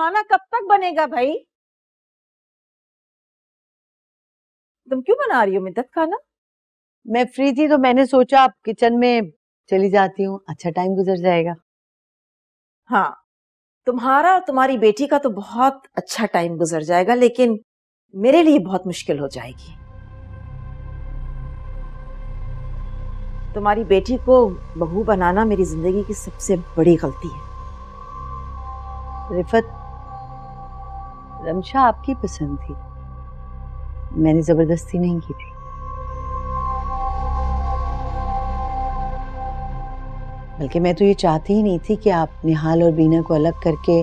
खाना कब तक बनेगा भाई? तुम क्यों बना रही हो मिद्दत खाना? मैं फ्री थी तो मैंने सोचा आप किचन में चली जाती हूँ, अच्छा टाइम गुजर जाएगा। हाँ, तुम्हारा और तुम्हारी बेटी का तो बहुत अच्छा टाइम गुजर जाएगा, लेकिन मेरे लिए बहुत मुश्किल हो जाएगी। तुम्हारी बेटी को बहू बनाना मेरी जिंदगी की सबसे बड़ी गलती है। रिफत, रमशा आपकी पसंद थी, मैंने जबरदस्ती नहीं की थी। बल्कि मैं तो ये चाहती ही नहीं थी कि आप निहाल और बीना को अलग करके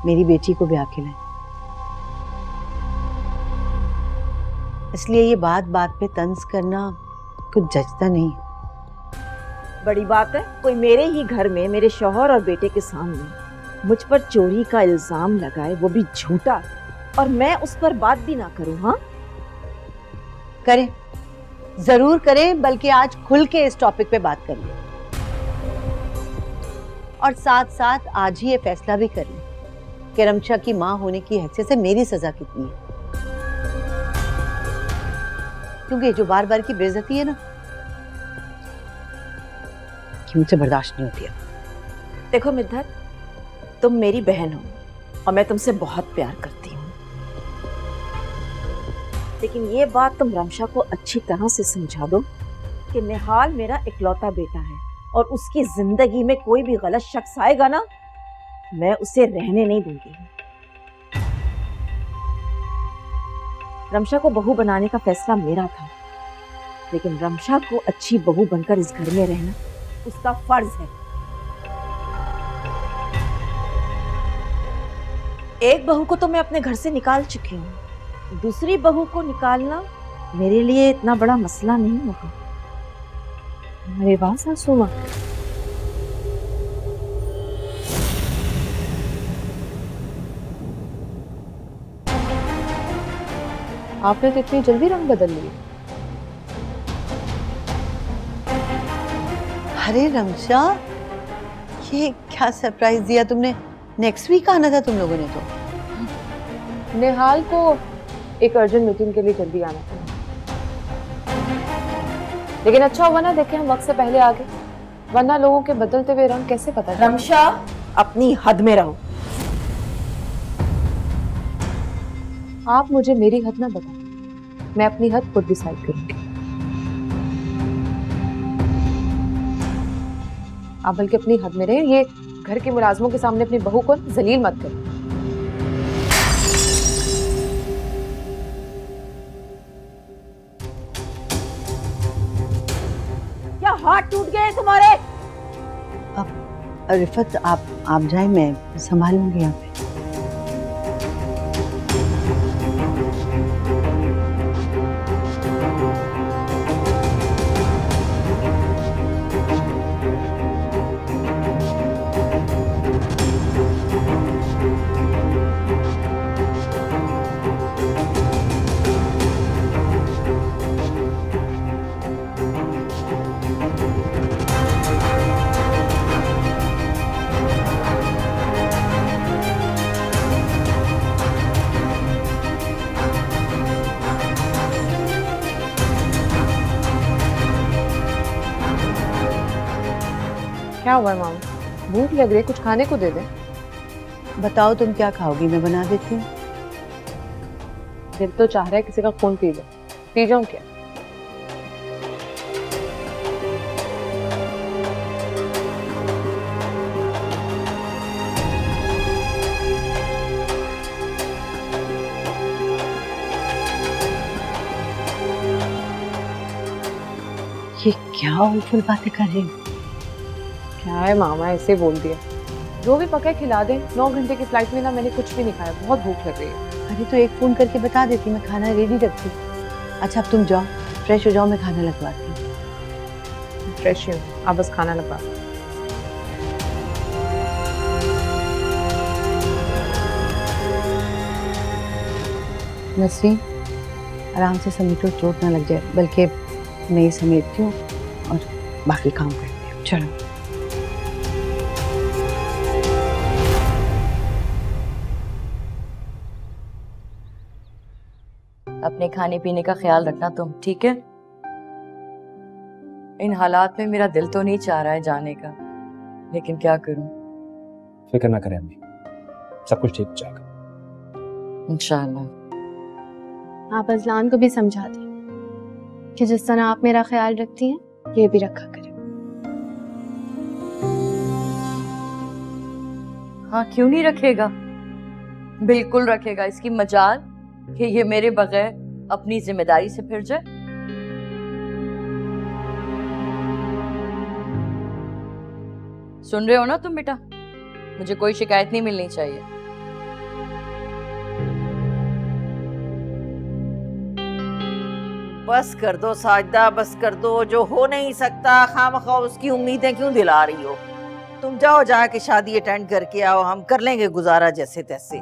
मेरी बेटी को ब्याह के लाएं। इसलिए ये बात बात पे तंज करना कुछ जचता नहीं। बड़ी बात है कोई मेरे ही घर में मेरे शौहर और बेटे के सामने मुझ पर चोरी का इल्जाम लगाए, वो भी झूठा, और मैं उस पर बात भी ना करूं। हाँ करें, जरूर करें, बल्कि आज खुल के इस टॉपिक पे बात कर लें और साथ साथ आज ही ये फैसला भी कर लें कि रमशा की मां होने की हैसियत से मेरी सजा कितनी है। क्योंकि जो बार बार की बेइज्जती है ना, कि मुझसे बर्दाश्त नहीं होती है। देखो मिद्दत, तुम मेरी बहन हो और मैं तुमसे बहुत प्यार करती हूँ, लेकिन ये बात तुम रमशा को अच्छी तरह से समझा दो कि निहाल मेरा इकलौता बेटा है और उसकी जिंदगी में कोई भी गलत शख्स आएगा ना, मैं उसे रहने नहीं दूंगी। रमशा को बहू बनाने का फैसला मेरा था, लेकिन रमशा को अच्छी बहू बनकर इस घर में रहना उसका फर्ज है। एक बहू को तो मैं अपने घर से निकाल चुकी हूँ, दूसरी बहू को निकालना मेरे लिए इतना बड़ा मसला नहीं होगा। अरे वाह सासू माँ, आपने तो इतनी जल्दी रंग बदल लिए। अरे रमशा, ये क्या सरप्राइज दिया तुमने? नेक्स्ट वीक आना था तुम लोगों ने तो। निहाल को एक अर्जेंट मीटिंग के लिए जल्दी आना था, लेकिन अच्छा हुआ ना देखे हम वक्त से पहले आ गए, वरना लोगों के बदलते हुए रंग कैसे पता चले। रमशा, अपनी हद में रहो। आप मुझे मेरी हद ना बताओ, मैं अपनी हद खुद डिसाइड करूंगी। आप बल्कि अपनी हद में रहे, ये घर के मुलाजमों के सामने अपनी बहू को जलील मत करो। क्या हाथ टूट गए तुम्हारे? अब रिफत, आप जाए, मैं संभालूंगी यहाँ पे। क्या हुआ मामा, भूख लग रही, कुछ खाने को दे दे। बताओ तुम क्या खाओगी, मैं बना देती हूँ। दिल तो चाह रहा है किसी का खून पी जाऊं, पी जाऊं क्या? ये क्या उलफुल बातें कर रही हो? क्या है मामा, ऐसे बोल दिया। जो भी पका खिला दे, 9 घंटे की फ्लाइट में ना मैंने कुछ भी नहीं खाया, बहुत भूख लग रही है। अरे तो एक फोन करके बता देती, मैं खाना रेडी रखती। अच्छा अब तुम जाओ, फ्रेश हो जाओ, मैं खाना लगवाती हूँ। फ्रेश ही हूँ, आप बस खाना लगवा। नसरीन, आराम से समेटो, चोट ना लग जाए। बल्कि मैं ये समेटती हूँ और बाकी काम करती हूँ। चलो। अपने खाने पीने का ख्याल रखना तुम, ठीक है? इन हालात में मेरा दिल तो नहीं चाह रहा है जाने का, लेकिन क्या करूं। फिक्र ना करें अम्मी, सब कुछ ठीक हो जाएगा इंशाल्लाह। आप अजलान को भी समझा दें कि जिस तरह आप मेरा ख्याल रखती हैं ये भी रखा करें। हाँ, क्यों नहीं रखेगा, बिल्कुल रखेगा। इसकी मजाल कि ये मेरे बगैर अपनी जिम्मेदारी से फिर जाए। सुन रहे हो ना तुम बेटा, मुझे कोई शिकायत नहीं मिलनी चाहिए। बस कर दो साजदा, बस कर दो। जो हो नहीं सकता खामखा उसकी उम्मीदें क्यों दिला रही हो? तुम जाओ, जाके शादी अटेंड करके आओ, हम कर लेंगे गुजारा जैसे तैसे।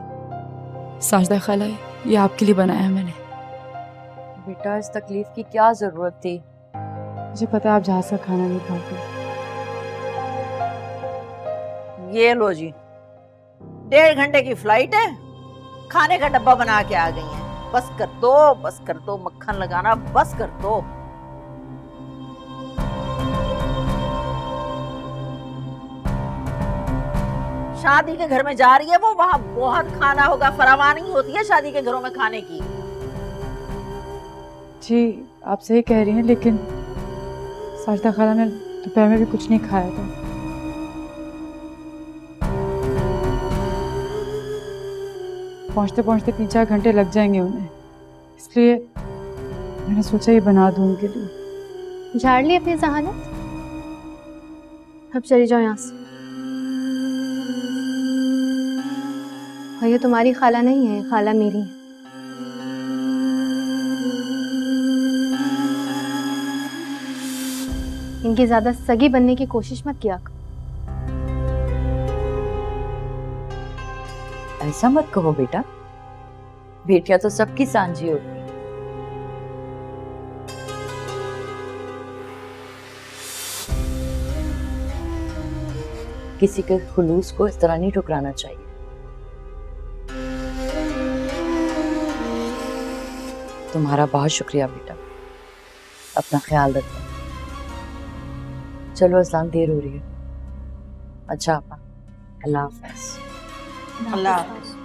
साजदा खाला, ये आपके लिए बनाया है मैंने। बेटा, इस तकलीफ की क्या जरूरत थी? मुझे पता है आप जहाज का खाना नहीं खाते। ये लो जी, 1.5 घंटे की फ्लाइट है, खाने का डब्बा बना के आ गई हैं। बस कर दो, बस कर दो, मक्खन लगाना बस कर दो। शादी के घर में जा रही है वो, वहां बहुत खाना होगा, फरावानी होती है शादी के घरों में खाने की। जी आप सही कह रही हैं, लेकिन साजदा खाला ने दोपहर में भी कुछ नहीं खाया था। पहुंचते पहुंचते 3-4 घंटे लग जाएंगे उन्हें, इसलिए मैंने सोचा ये बना दूं उनके लिए। झाड़ ली अपनी जहानत, अब चली जाओ यहाँ से। और ये तुम्हारी खाला नहीं है, खाला मेरी है। इनकी ज्यादा सगी बनने की कोशिश मत किया करो। ऐसा मत कहो बेटा, बेटियां तो सबकी सांझी होती। किसी के खुलूस को इस तरह नहीं ठुकराना चाहिए। तुम्हारा बहुत शुक्रिया बेटा, अपना ख्याल रखना। चलो अज़लान, देर हो रही है। अच्छा आपा, अल्लाह हाफ़िज़। अल्लाह हाफ़िज़।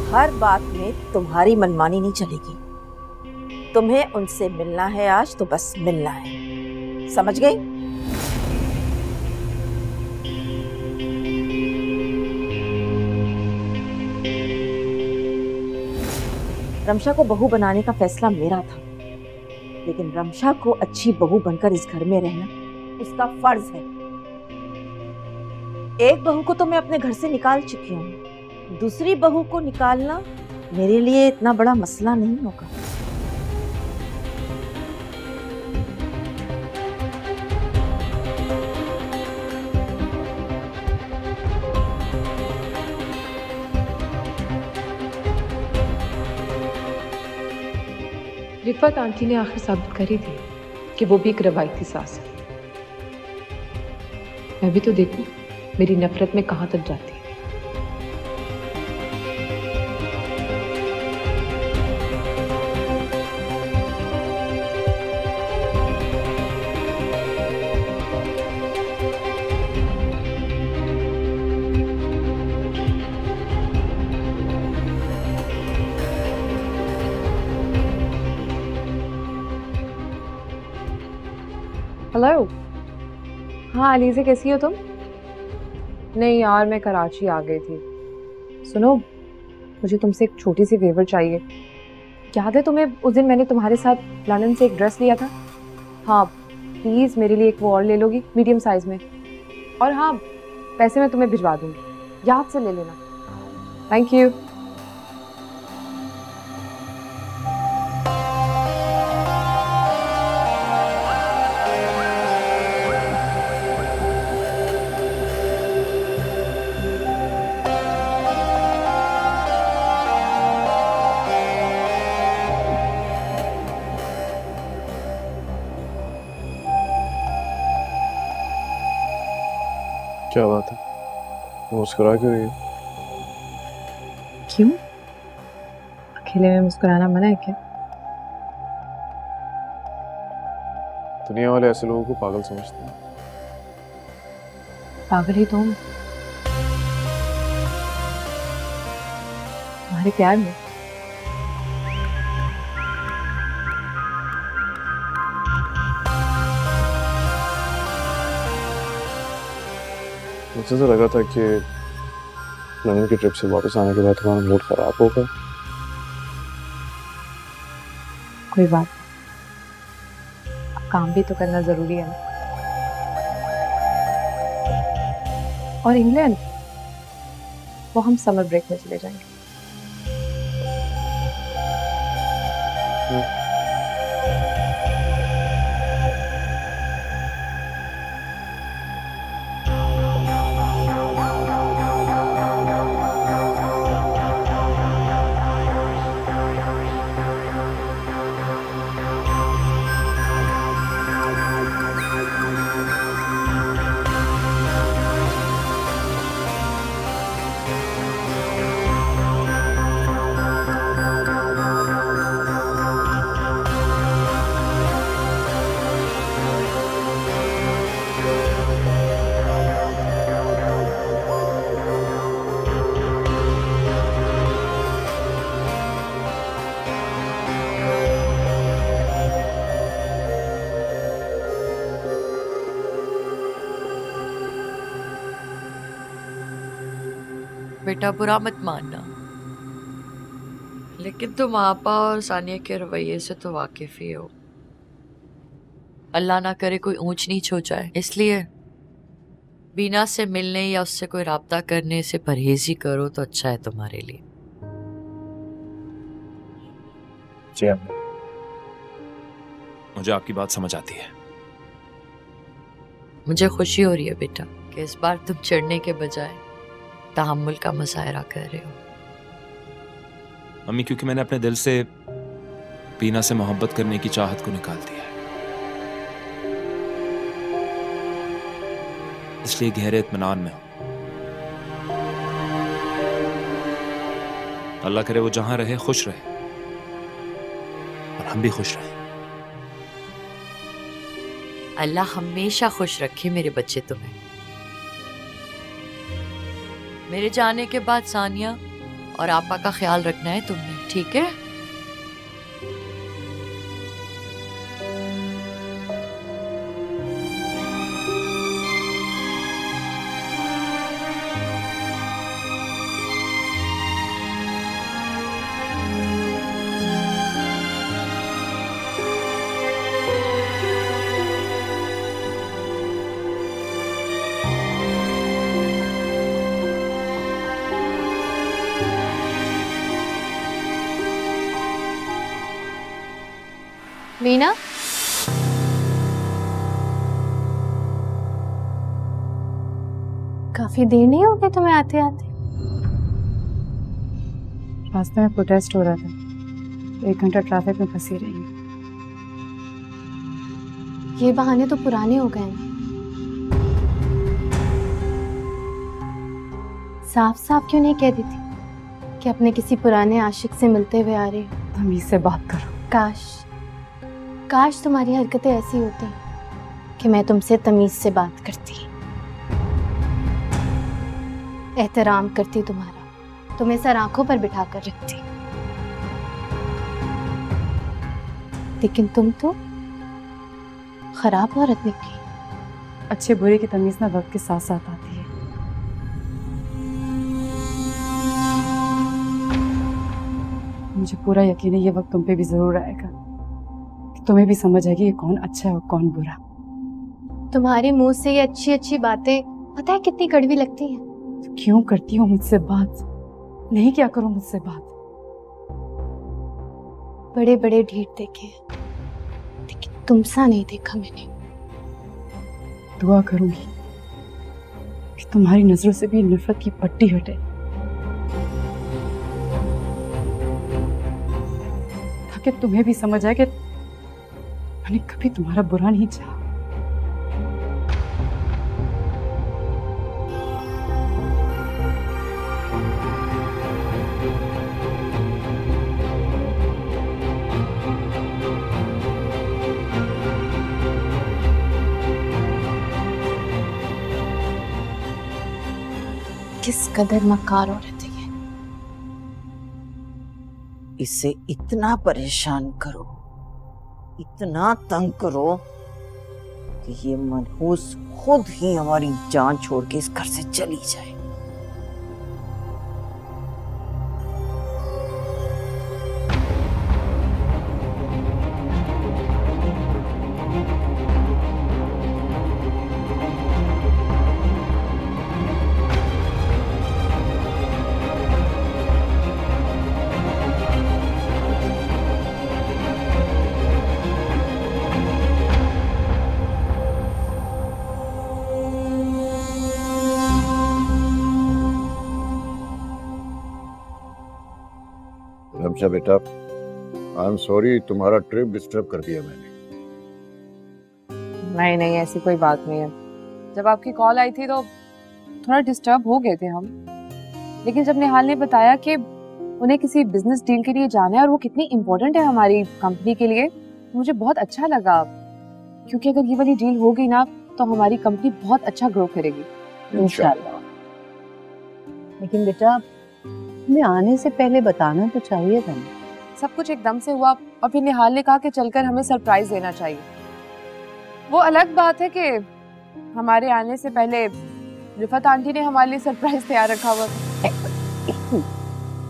हर बात में तुम्हारी मनमानी नहीं चलेगी। तुम्हें उनसे मिलना है आज तो बस मिलना है, समझ गई? रमशा को बहू बनाने का फैसला मेरा था, लेकिन रमशा को अच्छी बहू बनकर इस घर में रहना उसका फर्ज है। एक बहू को तो मैं अपने घर से निकाल चुकी हूँ, दूसरी बहू को निकालना मेरे लिए इतना बड़ा मसला नहीं होगा। रिफत आंटी ने आखिर साबित करी थी कि वो भी एक रवायती सास है। मैं भी तो देखूं मेरी नफरत में कहां तक जाती है। हेलो। हाँ अलीज़ा, कैसी हो तुम? नहीं यार, मैं कराची आ गई थी। सुनो, मुझे तुमसे एक छोटी सी फेवर चाहिए। याद है तुम्हें उस दिन मैंने तुम्हारे साथ लंदन से एक ड्रेस लिया था? हाँ प्लीज़ मेरे लिए एक वो और ले लोगी, मीडियम साइज में। और हाँ, पैसे मैं तुम्हें भिजवा दूंगी, याद से ले लेना। Thank you. क्या बात है, मुस्कुरा क्यों रही है? क्यों? अकेले में मुस्कुराना मना है क्या? दुनिया वाले ऐसे लोगों को पागल समझते हैं। पागल ही तो हूँ तुम्हारे प्यार में। मुझे तो लगा था कि लंदन की ट्रिप से वापस आने के बाद तुम्हारा मूड खराब होगा। कोई बात नहीं, अब काम भी तो करना जरूरी है ना। और इंग्लैंड, वो हम समर ब्रेक में चले जाएंगे। बेटा बुरा मत मानना, लेकिन तुम आपा और सानिया के रवैये से तो वाकिफ ही हो। अल्लाह ना करे कोई ऊंच नीच हो जाए, इसलिए बीना से मिलने या उससे कोई राब्ता करने से परहेज ही करो तो अच्छा है तुम्हारे लिए। जी अम्मी, मुझे आपकी बात समझ आती है। मुझे खुशी हो रही है बेटा कि इस बार तुम चढ़ने के बजाय तहम्मुल का मुजाहरा कर रहे हो। मम्मी, क्योंकि मैंने अपने दिल से बीना से मोहब्बत करने की चाहत को निकाल दिया है, इसलिए गहरे इत्मीनान में हूं। अल्लाह करे वो जहां रहे खुश रहे और हम भी खुश रहे। अल्लाह हमेशा खुश रखे मेरे बच्चे तुम्हें। मेरे जाने के बाद सानिया और आपा का ख्याल रखना है तुमने, ठीक है? मीना, काफी देर नहीं हो गई तुम्हें आते आते? रास्ते में प्रोटेस्ट हो रहा था, 1 घंटा ट्रैफिक में फंसी रही। ये बहाने तो पुराने हो गए हैं। साफ साफ क्यों नहीं कह देती कि अपने किसी पुराने आशिक से मिलते हुए आ रही हो? तमीज से बात करो। काश तुम्हारी हरकतें ऐसी होती कि मैं तुमसे तमीज से बात करती, एहतराम करती तुम्हारा, तुम्हें सर आंखों पर बिठा कर रखती। लेकिन तुम खराब औरत निकली। अच्छे बुरे की तमीज ना वक्त के साथ साथ आती है। मुझे पूरा यकीन है ये वक्त तुम पे भी जरूर आएगा कि तुम्हें भी समझ आएगी कि कौन अच्छा है और कौन बुरा। तुम्हारे मुंह से ये अच्छी अच्छी बातें पता है कितनी कड़वी लगती हैं। तो क्यों करती हो मुझसे बात? नहीं क्या करूं मुझसे बात? बड़े बड़े ढीठ देखे लेकिन तुमसा नहीं देखा मैंने। दुआ करूंगी कि तुम्हारी नजरों से भी नफरत की पट्टी हटे, ताकि तुम्हें भी समझ आए कि मैंने कभी तुम्हारा बुरा नहीं चाहा। किस कदर मक्कार औरत है ये। इसे इतना परेशान करो, इतना तंग करो कि ये मनहूस खुद ही हमारी जान छोड़ के इस घर से चली जाए। रमशा बेटा, आई एम सॉरी तुम्हारा ट्रिप डिस्टर्ब कर दिया मैंने। नहीं नहीं, ऐसी कोई बात नहीं है। जब आपकी कॉल आई थी तो थोड़ा डिस्टर्ब हो गए थे हम, लेकिन जब निहाल ने बताया कि उन्हें किसी बिजनेस डील के लिए जाना है और वो कितनी इम्पोर्टेंट है हमारी कंपनी के लिए, तो मुझे बहुत अच्छा लगा। क्योंकि अगर ये वाली डील हो गई ना तो हमारी कंपनी बहुत अच्छा ग्रो करेगी इंशाल्लाह। लेकिन बेटा हमें आने से पहले बताना तो चाहिए था ना। सब कुछ एकदम से हुआ और फिर निहाल ने कहा कि चलकर हमें सरप्राइज देना चाहिए। वो अलग बात है कि हमारे आने से पहले रिफत आंटी ने हमारे लिए सरप्राइज तैयार रखा हुआ।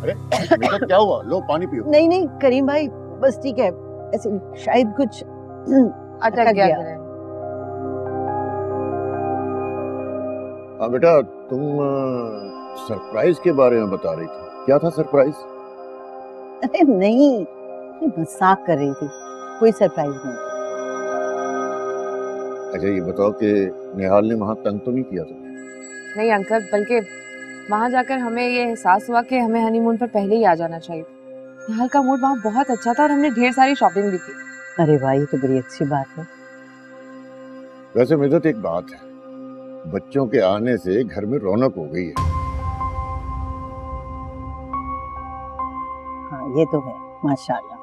अरे बेटा क्या हुआ? लो पानी पियो। नहीं नहीं करीम भाई बस ठीक है, ऐसे शायद कुछ अटक गया। हाँ बेटा, तुम सरप्राइज के बारे में बता रही थी। क्या था सरप्राइज? अरे नहीं, ये मजाक कर रही थी, कोई सरप्राइज नहीं। अच्छा ये बताओ कि निहाल ने वहाँ तंग तो नहीं किया तुम्हें? नहीं अंकल, बल्कि वहाँ जाकर हमें ये एहसास हुआ कि हमें हनीमून पर पहले ही आ जाना चाहिए। निहाल का मूड वहाँ बहुत अच्छा था और हमने ढेर सारी शॉपिंग भी की। अरे भाई ये तो बड़ी अच्छी बात है। वैसे मिर्जत एक बात है, बच्चों के आने से घर में रौनक हो गई है। हाँ ये तो है माशाल्लाह।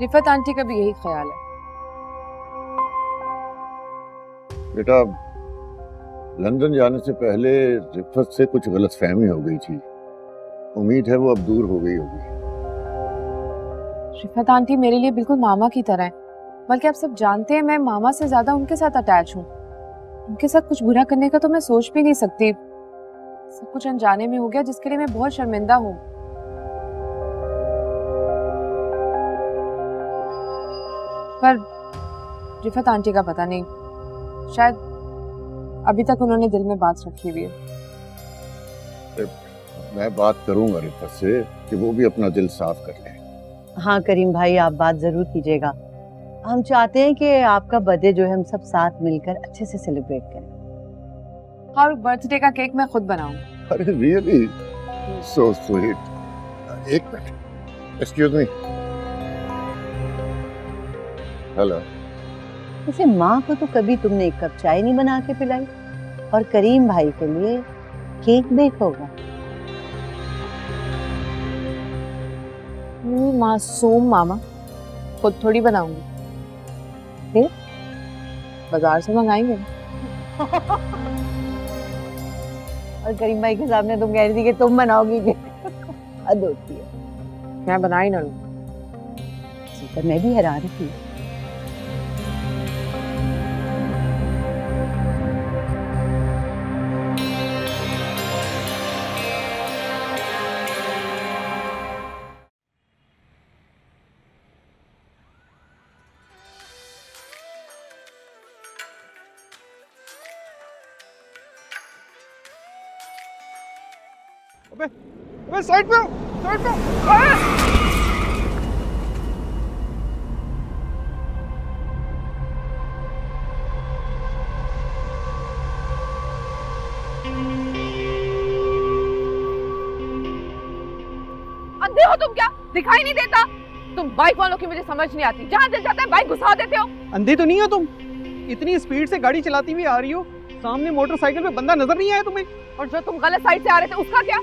रिफत आंटी का भी यही ख्याल है। बेटा लंदन जाने से पहले रिफत से कुछ गलतफहमी हो गई थी, उम्मीद है वो अब दूर हो गई होगी। रिफत आंटी मेरे लिए बिल्कुल मामा की तरह है, बल्कि आप सब जानते हैं मैं मामा से ज्यादा उनके साथ अटैच हूँ। उनके साथ कुछ बुरा करने का तो मैं सोच भी नहीं सकती। सब कुछ अनजाने में हो गया जिसके लिए मैं बहुत शर्मिंदा हूँ। पर रिफत आंटी का पता नहीं, शायद अभी तक उन्होंने दिल में बात रखी हुई है। मैं बात करूंगा रिफत से कि वो भी अपना दिल साफ कर ले। हाँ करीम भाई आप बात जरूर कीजिएगा। हम चाहते हैं कि आपका बर्थडे जो है हम सब साथ मिलकर अच्छे से सेलिब्रेट करें। और बर्थडे का केक मैं खुद बनाऊंगी। अरे रियली सो स्वीट। एक मिनट, एक्सक्यूज मी। हेलो। वैसे माँ को तो कभी तुमने एक कप चाय नहीं बना के पिलाई, और करीम भाई के लिए केक बेक होगा। मासूम मामा, खुद थोड़ी बनाऊंगी, फिर बाजार से मंगाएंगे। और करीम भाई के सामने तुम कह रही थी कि तुम बनाओगी। हद होती है। मैं बना ही ना लूं। पर मैं भी हैरान थी। अबे साइड पे आओ, साइड पे आओ। अंधे हो तुम क्या? दिखाई नहीं देता? तुम बाइक वालों की मुझे समझ नहीं आती, जहाँ दिल जाता है बाइक घुसा देते हो। अंधे तो नहीं हो तुम? इतनी स्पीड से गाड़ी चलाती हुई आ रही हो, सामने मोटरसाइकिल पे बंदा नजर नहीं आया तुम्हें? और जो तुम गलत साइड से आ रहे थे उसका क्या?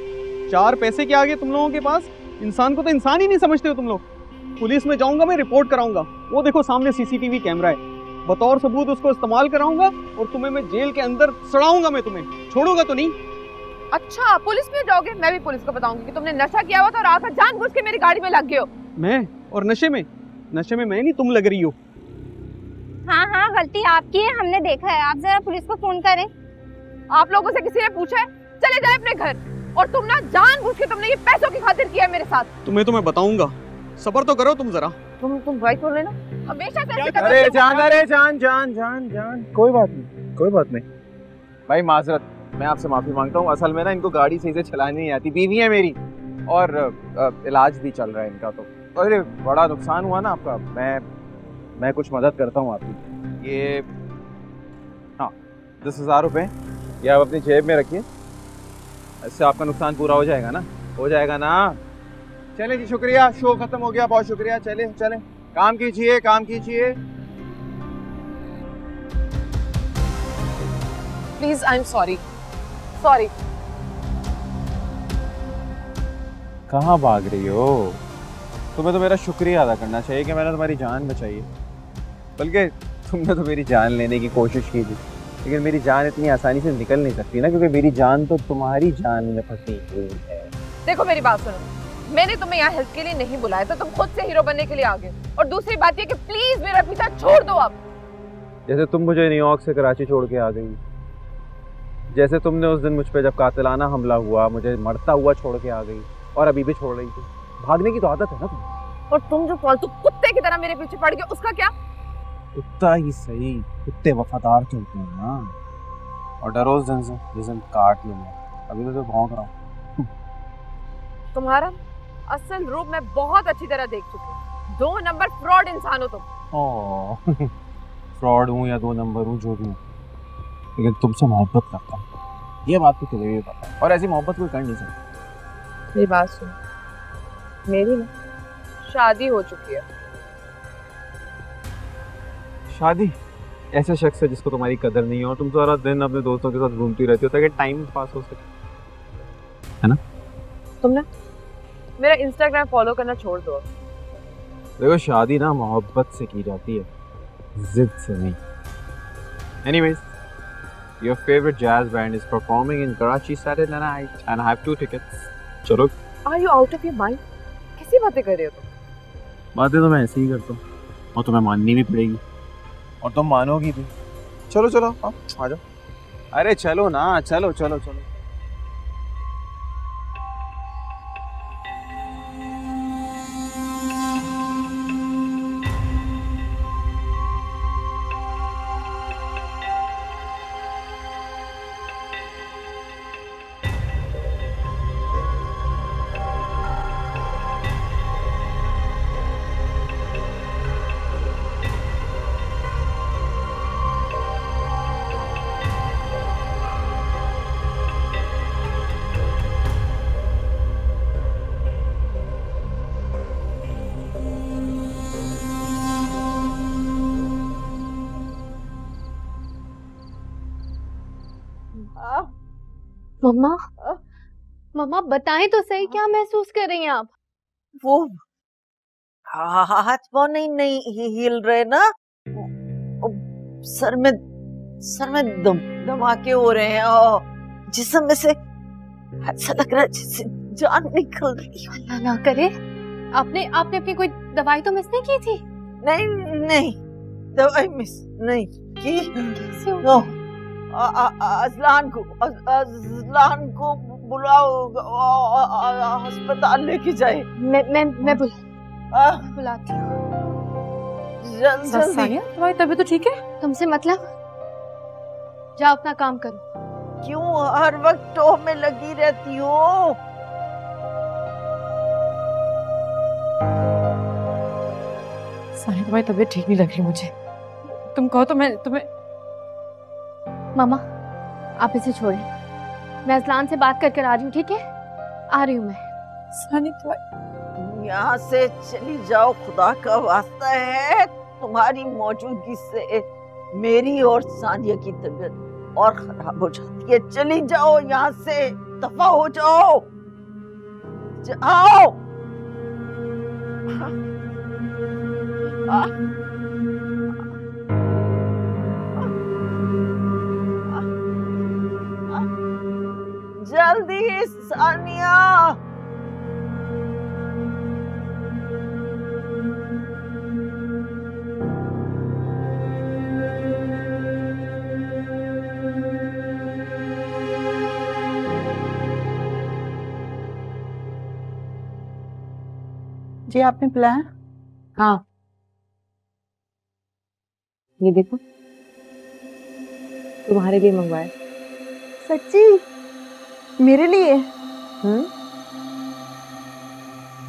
4 पैसे के आगे तुम लोगों के पास इंसान को तो इंसान ही नहीं समझते हो तुम लोग। पुलिस में जाऊंगा, मैं रिपोर्ट कराऊंगा। वो देखो सामने सीसीटीवी कैमरा है, बतौर सबूत उसको इस्तेमाल कराऊंगा और तुम्हें मैं जेल के अंदर सड़ाऊंगा। मैं तुम्हें छोड़ूंगा तो नहीं। अच्छा, पुलिस में जाओगे? मैं भी पुलिस को बताऊंगी कि तुमने नशा किया हुआ था और आकर जानबूझ के मेरी गाड़ी में लग गए हो। मैं? और नशे में? नशे में मैं नहीं, तुम लग रही हो। हाँ हाँ, गलती आपकी है, हमने देखा है। आप जरा पुलिस को फोन करें। आप लोगों से किसी ने पूछा है? चले जाए अपने घर। और तुम ना जानबूझ के तुमने ये पैसों की खातिर किया है मेरे साथ। तुम्हें तो मैं बताऊंगा, सब्र तो करो तुम जरा। तुम बाइक बोल रहे ना, हमेशा से ऐसे अरे जान, कोई बात नहीं भाई, माजरत, मैं आपसे माफी मांगता हूँ। असल में ना इनको गाड़ी सही से चलानी नहीं आती, बीवी है मेरी, और इलाज भी चल रहा है इनका। तो अरे बड़ा नुकसान हुआ ना आपका। मैं कुछ मदद करता हूँ आपकी। ये हाँ, 10,000 रुपये ये आप अपनी जेब में रखिए, इससे आपका नुकसान पूरा हो जाएगा ना? हो जाएगा ना? चले जी, शुक्रिया, शो खत्म हो गया, बहुत शुक्रिया। चले काम कीजिए, काम कीजिए। Please, I am sorry. कहाँ भाग रही हो? तुम्हें तो मेरा शुक्रिया अदा करना चाहिए कि मैंने तुम्हारी जान बचाई है। बल्कि तुमने तो मेरी जान लेने की कोशिश की थी, लेकिन मेरी जान इतनी आसानी से निकल नहीं सकती ना, क्योंकि मेरी जान तो तुम्हारी जान में फंसी हुई है। देखो मेरी बात सुनो, मैंने तुम्हें यहाँ हेल्प के लिए नहीं बुलाया था, तुम खुद से हीरो बनने के लिए आ गए। और दूसरी बात ये कि प्लीज मेरा पीछा छोड़ दो अब। जैसे तुम मुझे न्यूयॉर्क से कराची छोड़ के आ गई, जैसे तुमने उस दिन मुझ पे जब कातिलाना हमला हुआ मुझे मरता हुआ छोड़ के आ गई, और अभी भी छोड़ रही थी। भागने की तो आदत है ना तुम्हें। और तुम जो फालतू कुत्ते की तरह मेरे पीछे पड़ गए, उसका क्या? कुत्ता ही सही, कुत्ते वफादार तो होते हैं ना। और डरो उस दिन से जिस दिन काट लूंगा, अभी तो भौंक रहा हूँ। तुम्हारा असल रूप मैं बहुत अच्छी तरह देख चुकी हूँ। 2 नंबर फ्रॉड इंसान हो तुम। फ्रॉड हूँ या 2 नंबर हूँ, जो भी हूँ, लेकिन तुमसे मोहब्बत करता हूँ, ये बात तो तुम्हें भी पता है। और ऐसी मोहब्बत कोई कर नहीं सकता। मेरी बात सुन, मेरी ना शादी हो चुकी है। शादी? ऐसे शख्स है जिसको तुम्हारी कदर नहीं है और तुम सारा दिन अपने दोस्तों के साथ घूमती रहती हो ताकि टाइम पास हो सके, है ना? तुमने मेरा इंस्टाग्राम फॉलो करना छोड़ दो। देखो, शादी ना मोहब्बत से की जाती है, जिद से नहीं। Anyways, your favorite jazz band is performing in Karachi Saturday night and I have 2 tickets. चलो। Are you out of your mind? कैसी बातें कर रहे हो तुम? बातें तो मैं ऐसे ही करता हूँ और तुम्हें माननी भी पड़ेगी और तुम मानोगी भी। चलो हाँ, आ जाओ। अरे चलो ना, चलो। मम्मा बताएं तो सही, क्या महसूस कर रही हैं आप? वो हाथ पाँव नहीं हिल रहे ना, सर में धमाके हो रहे हैं और जिस्म में से ऐसा लग रहा है जैसे जान निकल रही है। अल्लाह ना करे, आपने अपनी कोई दवाई तो मिस नहीं की थी? नहीं नहीं, दवाई मिस नहीं की। नो, अजलान को बुलाओ, अस्पताल लेके जाए। मैं बुलाती हूँ। सानिया, तुम्हारी तबीयत तो ठीक है? तुमसे मतलब? जाओ अपना काम करो। क्यों हर वक्त टोह में लगी रहती हो? सानिया, तुम्हारी तबीयत ठीक नहीं लग रही मुझे। तुम कहो तो मैं तुम्हें। मामा, आप इसे छोड़ें, मैं अजलान से बात कर आ रही हूँ, ठीक है? आ रही हूँ मैं। सानिया, यहाँ से चली जाओ, खुदा का वास्ता है। तुम्हारी मौजूदगी से मेरी और सानिया की तबीयत और खराब हो जाती है। चली जाओ यहाँ से, दफा हो जाओ, जाओ। जल्दी सानिया। जी आपने पिलाया? हाँ, ये देखो, तुम्हारे लिए मंगवाया। सच्ची? मेरे लिए?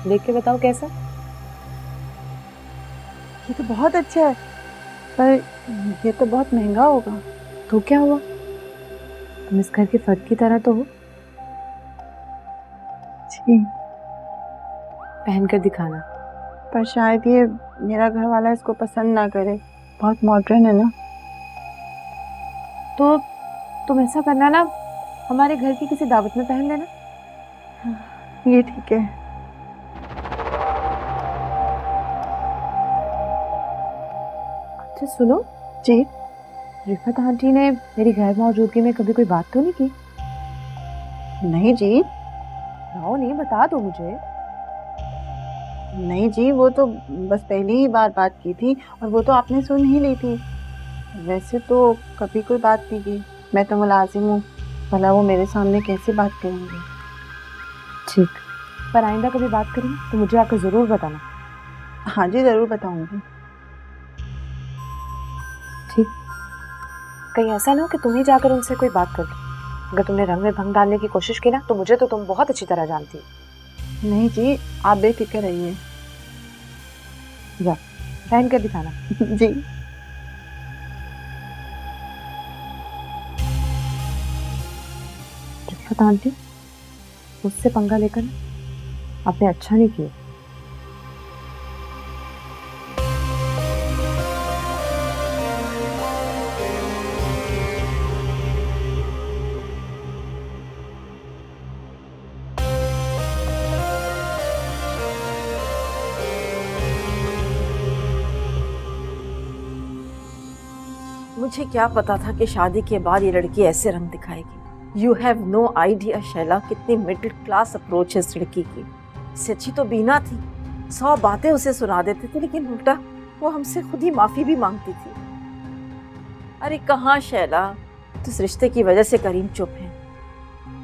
देख के बताओ कैसा? ये तो बहुत अच्छा है, पर ये तो बहुत महंगा होगा। तो क्या हुआ, तुम इस घर के फर्द की तरह तो हो। जी। पहन कर दिखाना। पर शायद ये मेरा घर वाला इसको पसंद ना करे, बहुत मॉडर्न है ना। तो तुम ऐसा करना ना, हमारे घर की किसी दावत में पहन लेना। ये ठीक है। अच्छा सुनो जी। रिफत आंटी ने मेरी गैर मौजूदगी में कभी कोई बात तो नहीं की? नहीं जी। राव नहीं, बता दो मुझे। नहीं जी, वो तो बस पहली ही बार बात की थी, और वो तो आपने सुन ही ली थी। वैसे तो कभी कोई बात नहीं की। मैं तो मुलाजिम हूँ, भला वो मेरे सामने कैसे बात करेंगे। ठीक, पर आइंदा कभी बात करेंगे तो मुझे आकर जरूर बताना। हाँ जी, जरूर बताऊंगी। ठीक, कहीं ऐसा ना हो कि तुम ही जाकर उनसे कोई बात कर दो। अगर तुमने रंग में भंग डालने की कोशिश की ना, तो मुझे तो तुम बहुत अच्छी तरह जानती हो। नहीं जी, आप बेफिक्र रहिए। जा, पहन कर दिखाना। जी। पता आंटी, उससे पंगा लेकर आपने अच्छा नहीं किया। मुझे क्या पता था कि शादी के बाद ये लड़की ऐसे रंग दिखाएगी। You have no idea Shaila, कितनी मिडिल क्लास अप्रोच है इस लड़की की। इससे अच्छी तो बीना थी, 100 बातें उसे सुना देते थे, लेकिन उल्टा वो हमसे खुद ही माफी भी मांगती थी। अरे कहाँ शैला, तो इस रिश्ते की वजह से करीम चुप है।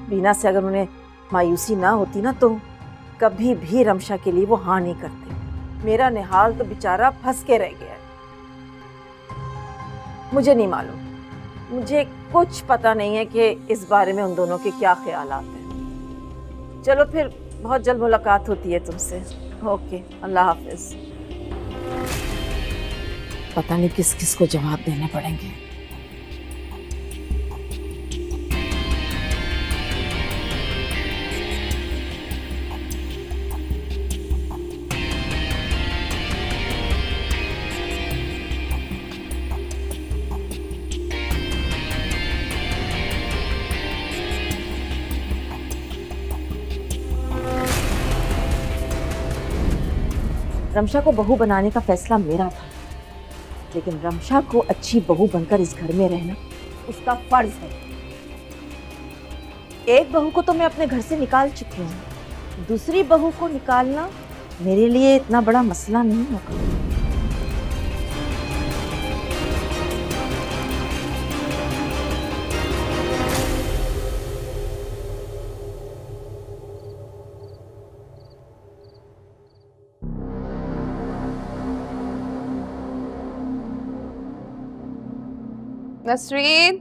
बीना से अगर उन्हें मायूसी ना होती ना, तो कभी भी रमशा के लिए वो हाँ नहीं करते। मेरा निहाल तो बेचारा फंस के रह गया है। मुझे नहीं मालूम, मुझे कुछ पता नहीं है कि इस बारे में उन दोनों के क्या ख्यालात हैं। चलो फिर, बहुत जल्द मुलाकात होती है तुमसे। ओके, अल्लाह हाफिज। पता नहीं किस किस को जवाब देने पड़ेंगे। रमशा को बहू बनाने का फैसला मेरा था, लेकिन रमशा को अच्छी बहू बनकर इस घर में रहना उसका फर्ज है। एक बहू को तो मैं अपने घर से निकाल चुकी हूँ, दूसरी बहू को निकालना मेरे लिए इतना बड़ा मसला नहीं होगा। नसरीन,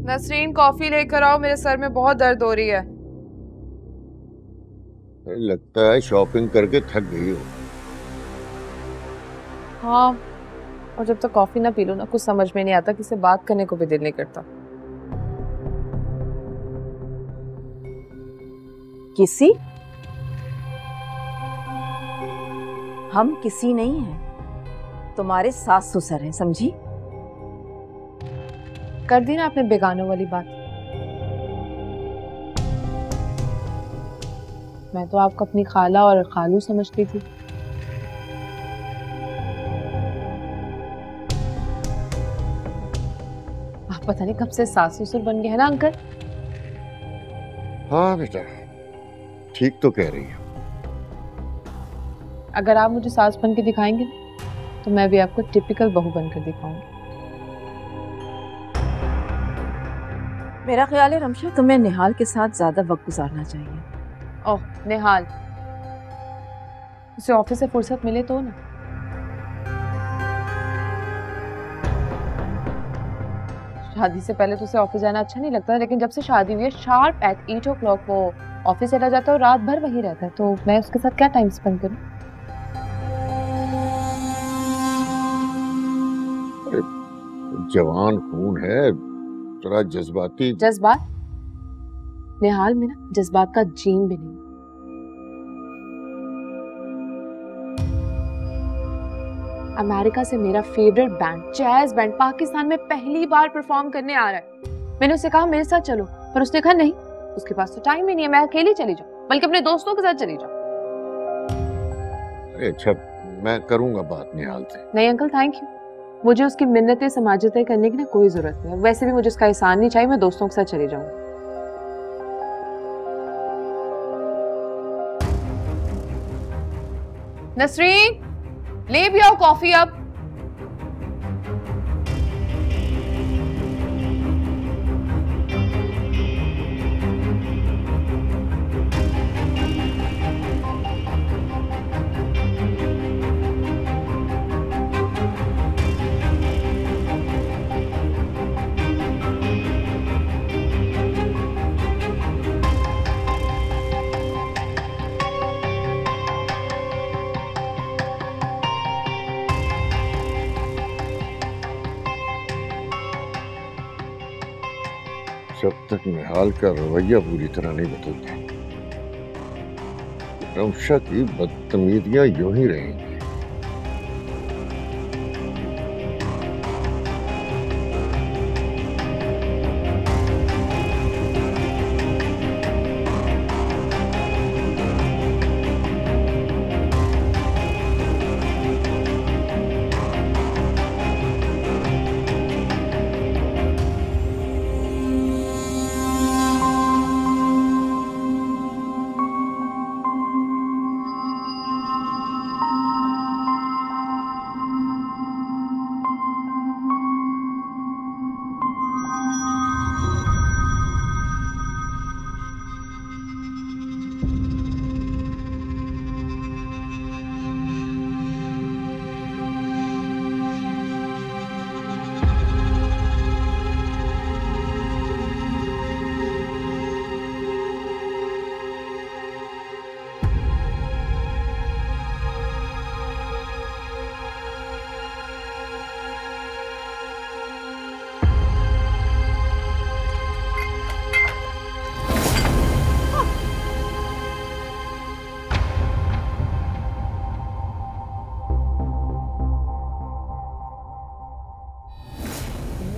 नसरीन कॉफी लेकर आओ, मेरे सर में बहुत दर्द हो रही है। लगता है शॉपिंग करके थक गई हो। हाँ, और जब तक कॉफी ना पी लो ना कुछ समझ में नहीं आता, किसी बात करने को भी दिल नहीं करता। किसी? हम किसी नहीं हैं, तुम्हारे सास ससुर हैं, समझी? कर दी ना आपने बेगानों वाली बात। मैं तो आपको अपनी खाला और खालू समझती थी। आप पता नहीं कब से सास ससुर बन गए हैं ना अंकल। हाँ बेटा, ठीक तो कह रही है। अगर आप मुझे सास बन के दिखाएंगे तो मैं भी आपको टिपिकल बहू बनकर दिखाऊंगी। मेरा ख्याल है रमशा, तुम्हें निहाल के साथ ज्यादा वक्त गुजारना चाहिए। ओह निहाल, उसे ऑफिस से फुर्सत मिले तो ना। शादी से पहले तो उसे ऑफिस जाना अच्छा नहीं लगता, लेकिन जब से शादी हुई है शार्प एट 8 o'clock वो ऑफिस चला जाता है और रात भर वहीं रहता है, तो मैं उसके साथ क्या टाइम स्पेंड करूं? जवान खून है, थोड़ा जज्बाती। जज्बात? निहाल में ना जज्बात का जीन भी नहीं। अमेरिका से मेरा favourite band jazz band Pakistan में पहली बार परफॉर्म करने आ रहा है। मैंने उससे कहा मेरे साथ चलो, पर उसने कहा नहीं, उसके पास तो टाइम ही नहीं है, मैं अकेली चली जाऊं, बल्कि अपने दोस्तों के साथ चली जाऊं। अच्छा, मैं करूंगा बात निहाल से। नहीं अंकल थैंक यू, मुझे उसकी मिन्नतें समाजतें करने की ना कोई जरूरत नहीं है। वैसे भी मुझे उसका एहसान नहीं चाहिए, मैं दोस्तों के साथ चली जाऊंगी। नसरीन, ले भी आओ कॉफी अब। जब तक निहाल का रवैया पूरी तरह नहीं बदलता, रमशा की बदतमीजियां यूं ही रहेंगी।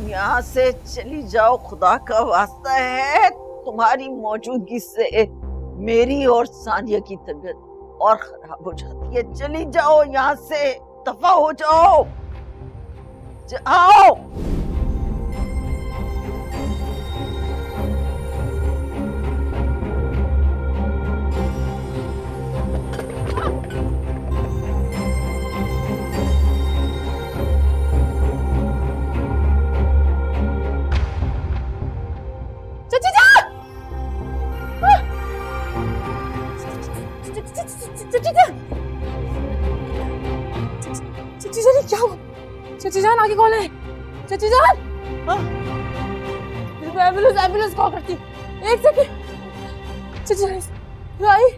यहाँ से चली जाओ, खुदा का वास्ता है, तुम्हारी मौजूदगी से मेरी और सानिया की तबीयत और खराब हो जाती है। चली जाओ यहाँ से, दफा हो जाओ, जाओ। चाची जान आगे कौन है? चाची जान, एम्बुलेंस एम्बुलेंस कॉल करती, एक सेकंड। चाची जान आई।